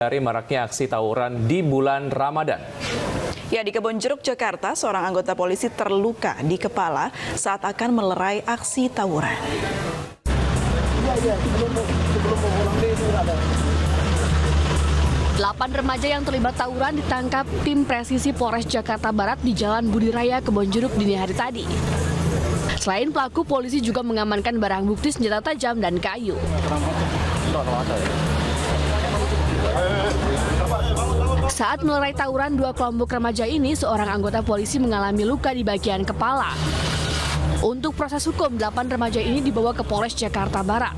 Dari maraknya aksi tawuran di bulan Ramadan. Ya, di Kebonjeruk, Jakarta, seorang anggota polisi terluka di kepala saat akan melerai aksi tawuran. 8 remaja yang terlibat tawuran ditangkap tim presisi Polres Jakarta Barat di Jalan Budi Raya, Kebonjeruk dini hari tadi. Selain pelaku, polisi juga mengamankan barang bukti senjata tajam dan kayu. Saat melerai tawuran dua kelompok remaja ini, seorang anggota polisi mengalami luka di bagian kepala. Untuk proses hukum, 8 remaja ini dibawa ke Polres Jakarta Barat.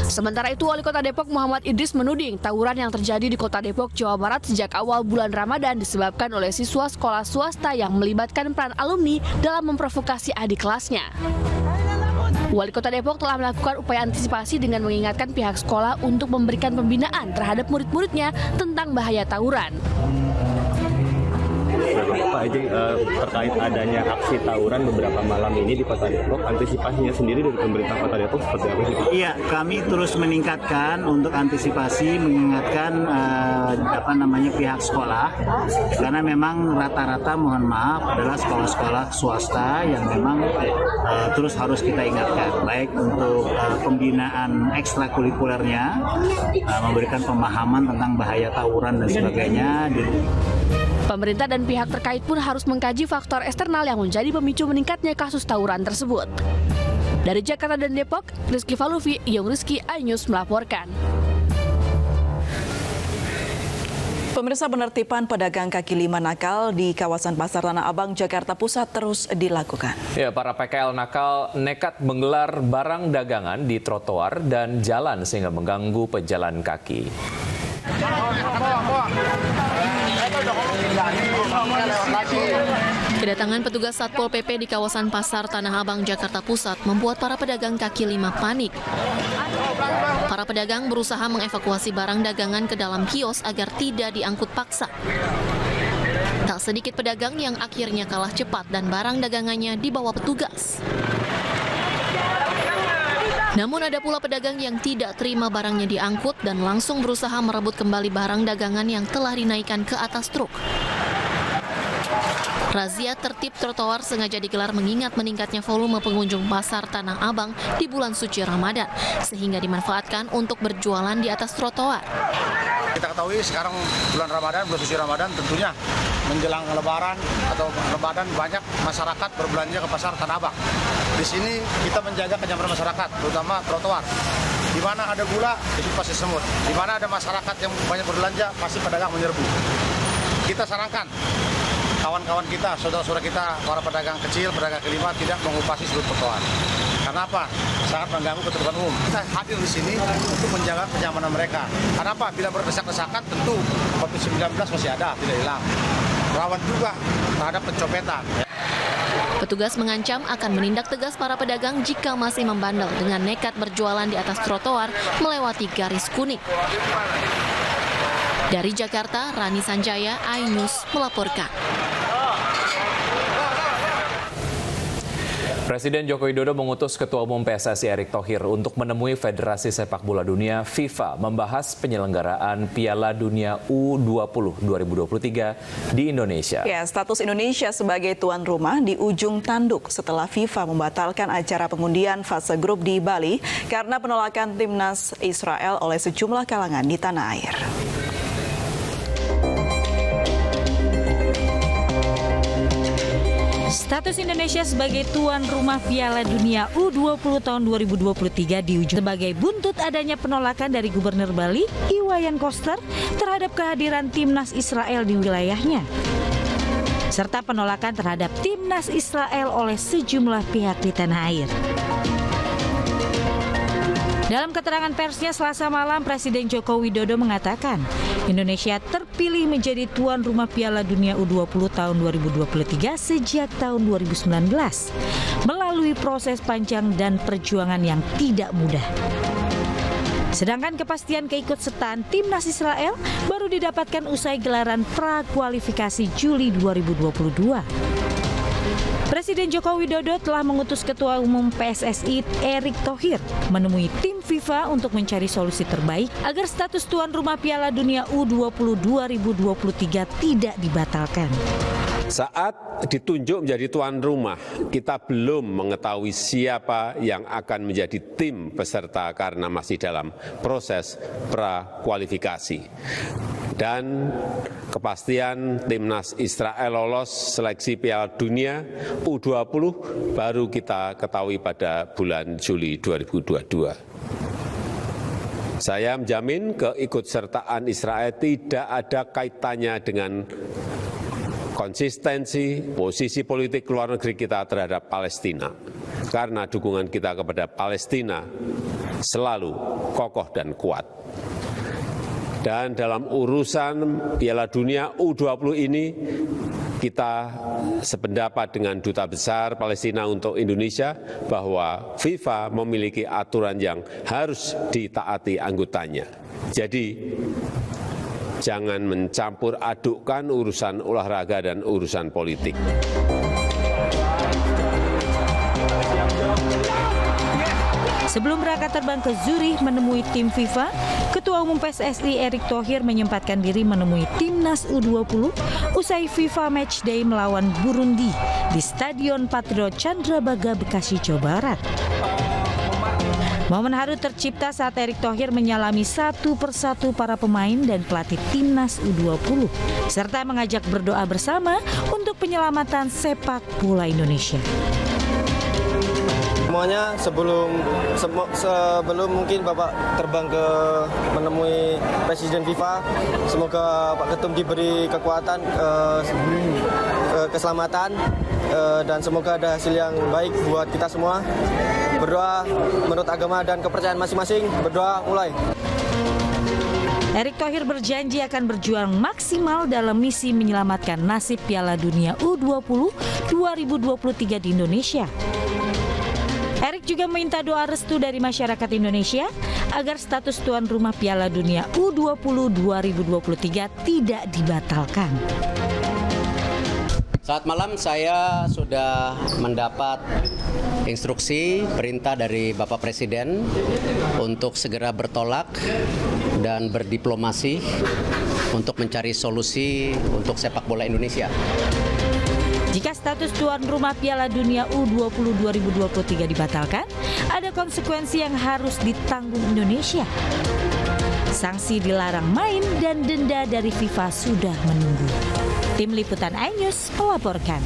Sementara itu, Wali Kota Depok Muhammad Idris menuding tawuran yang terjadi di Kota Depok, Jawa Barat sejak awal bulan Ramadan disebabkan oleh siswa sekolah swasta yang melibatkan peran alumni dalam memprovokasi adik kelasnya. Wali Kota Depok telah melakukan upaya antisipasi dengan mengingatkan pihak sekolah untuk memberikan pembinaan terhadap murid-muridnya tentang bahaya tawuran. Apa aja terkait adanya aksi tawuran beberapa malam ini di Kota Depok, antisipasinya sendiri dari pemerintah Kota Depok seperti apa sih? Iya, kami terus meningkatkan untuk antisipasi, mengingatkan pihak sekolah, karena memang rata-rata mohon maaf adalah sekolah-sekolah swasta yang memang terus harus kita ingatkan, baik untuk pembinaan ekstrakurikulernya, memberikan pemahaman tentang bahaya tawuran dan sebagainya. Pemerintah dan pihak terkait pun harus mengkaji faktor eksternal yang menjadi pemicu meningkatnya kasus tawuran tersebut. Dari Jakarta dan Depok, Rizky Falufi, Yung Rizky, iNews melaporkan. Pemirsa, penertiban pedagang kaki lima nakal di kawasan Pasar Tanah Abang, Jakarta Pusat terus dilakukan. Ya, para PKL nakal nekat menggelar barang dagangan di trotoar dan jalan sehingga mengganggu pejalan kaki. Kedatangan petugas Satpol PP di kawasan Pasar Tanah Abang, Jakarta Pusat membuat para pedagang kaki lima panik. Para pedagang berusaha mengevakuasi barang dagangan ke dalam kios agar tidak diangkut paksa. Tak sedikit pedagang yang akhirnya kalah cepat dan barang dagangannya dibawa petugas. Namun ada pula pedagang yang tidak terima barangnya diangkut dan langsung berusaha merebut kembali barang dagangan yang telah dinaikkan ke atas truk. Razia tertib trotoar sengaja digelar mengingat meningkatnya volume pengunjung Pasar Tanah Abang di bulan suci Ramadan, sehingga dimanfaatkan untuk berjualan di atas trotoar. Kita ketahui sekarang bulan Ramadan, bulan suci Ramadan, tentunya menjelang Lebaran atau Ramadan banyak masyarakat berbelanja ke Pasar Tanah Abang. Di sini kita menjaga kenyamanan masyarakat, terutama trotoar. Di mana ada gula, itu pasti semut. Di mana ada masyarakat yang banyak berbelanja, pasti pedagang menyerbu. Kita sarankan kawan-kawan kita, saudara-saudara kita, para pedagang kecil, pedagang kelima tidak mengupasi sudut trotoar. Karena apa? Sangat mengganggu ketertiban umum. Kita hadir di sini untuk menjaga kenyamanan mereka. Karena apa? Bila berdesak-desakan, tentu COVID-19 masih ada, tidak hilang. Rawan juga terhadap pencopetan. Petugas mengancam akan menindak tegas para pedagang jika masih membandel dengan nekat berjualan di atas trotoar melewati garis kuning. Dari Jakarta, Rani Sanjaya, iNews melaporkan. Presiden Joko Widodo mengutus Ketua Umum PSSI Erick Thohir untuk menemui Federasi Sepak Bola Dunia FIFA membahas penyelenggaraan Piala Dunia U20 2023 di Indonesia. Ya, status Indonesia sebagai tuan rumah di ujung tanduk setelah FIFA membatalkan acara pengundian fase grup di Bali karena penolakan timnas Israel oleh sejumlah kalangan di tanah air. Status Indonesia sebagai tuan rumah Piala Dunia U20 tahun 2023 di ujung sebagai buntut adanya penolakan dari Gubernur Bali, Iwayan Koster, terhadap kehadiran timnas Israel di wilayahnya. Serta penolakan terhadap timnas Israel oleh sejumlah pihak di tanah air. Dalam keterangan persnya Selasa malam, Presiden Joko Widodo mengatakan Indonesia terpilih menjadi tuan rumah Piala Dunia U20 tahun 2023 sejak tahun 2019 melalui proses panjang dan perjuangan yang tidak mudah. Sedangkan kepastian keikutsertaan timnas Israel baru didapatkan usai gelaran pra-kualifikasi Juli 2022. Presiden Joko Widodo telah mengutus Ketua Umum PSSI Erick Thohir menemui tim FIFA untuk mencari solusi terbaik agar status tuan rumah Piala Dunia U20 2023 tidak dibatalkan. Saat ditunjuk menjadi tuan rumah, kita belum mengetahui siapa yang akan menjadi tim peserta karena masih dalam proses prakualifikasi. Dan kepastian timnas Israel lolos seleksi Piala Dunia U20 baru kita ketahui pada bulan Juli 2022. Saya menjamin keikutsertaan Israel tidak ada kaitannya dengan konsistensi posisi politik luar negeri kita terhadap Palestina. Karena dukungan kita kepada Palestina selalu kokoh dan kuat. Dan dalam urusan Piala Dunia U20 ini, kita sependapat dengan Duta Besar Palestina untuk Indonesia bahwa FIFA memiliki aturan yang harus ditaati anggotanya. Jadi, jangan mencampur adukkan urusan olahraga dan urusan politik. Sebelum berangkat terbang ke Zurich menemui tim FIFA, Ketua Umum PSSI Erick Thohir menyempatkan diri menemui timnas U20 usai FIFA Matchday melawan Burundi di Stadion Patriot Candrabaga, Bekasi, Jawa Barat. Momen haru tercipta saat Erick Thohir menyalami satu persatu para pemain dan pelatih timnas U20, serta mengajak berdoa bersama untuk penyelamatan sepak bola Indonesia. Semuanya sebelum mungkin Bapak terbang ke menemui Presiden FIFA, semoga Pak Ketum diberi kekuatan, keselamatan, dan semoga ada hasil yang baik buat kita semua. Berdoa menurut agama dan kepercayaan masing-masing, berdoa mulai. Erick Thohir berjanji akan berjuang maksimal dalam misi menyelamatkan nasib Piala Dunia U20 2023 di Indonesia. Erick juga meminta doa restu dari masyarakat Indonesia agar status tuan rumah Piala Dunia U20 2023 tidak dibatalkan. Saat malam saya sudah mendapat instruksi perintah dari Bapak Presiden untuk segera bertolak dan berdiplomasi untuk mencari solusi untuk sepak bola Indonesia. Jika status tuan rumah Piala Dunia U20 2023 dibatalkan, ada konsekuensi yang harus ditanggung Indonesia. Sanksi dilarang main dan denda dari FIFA sudah menunggu. Tim Liputan iNews melaporkan.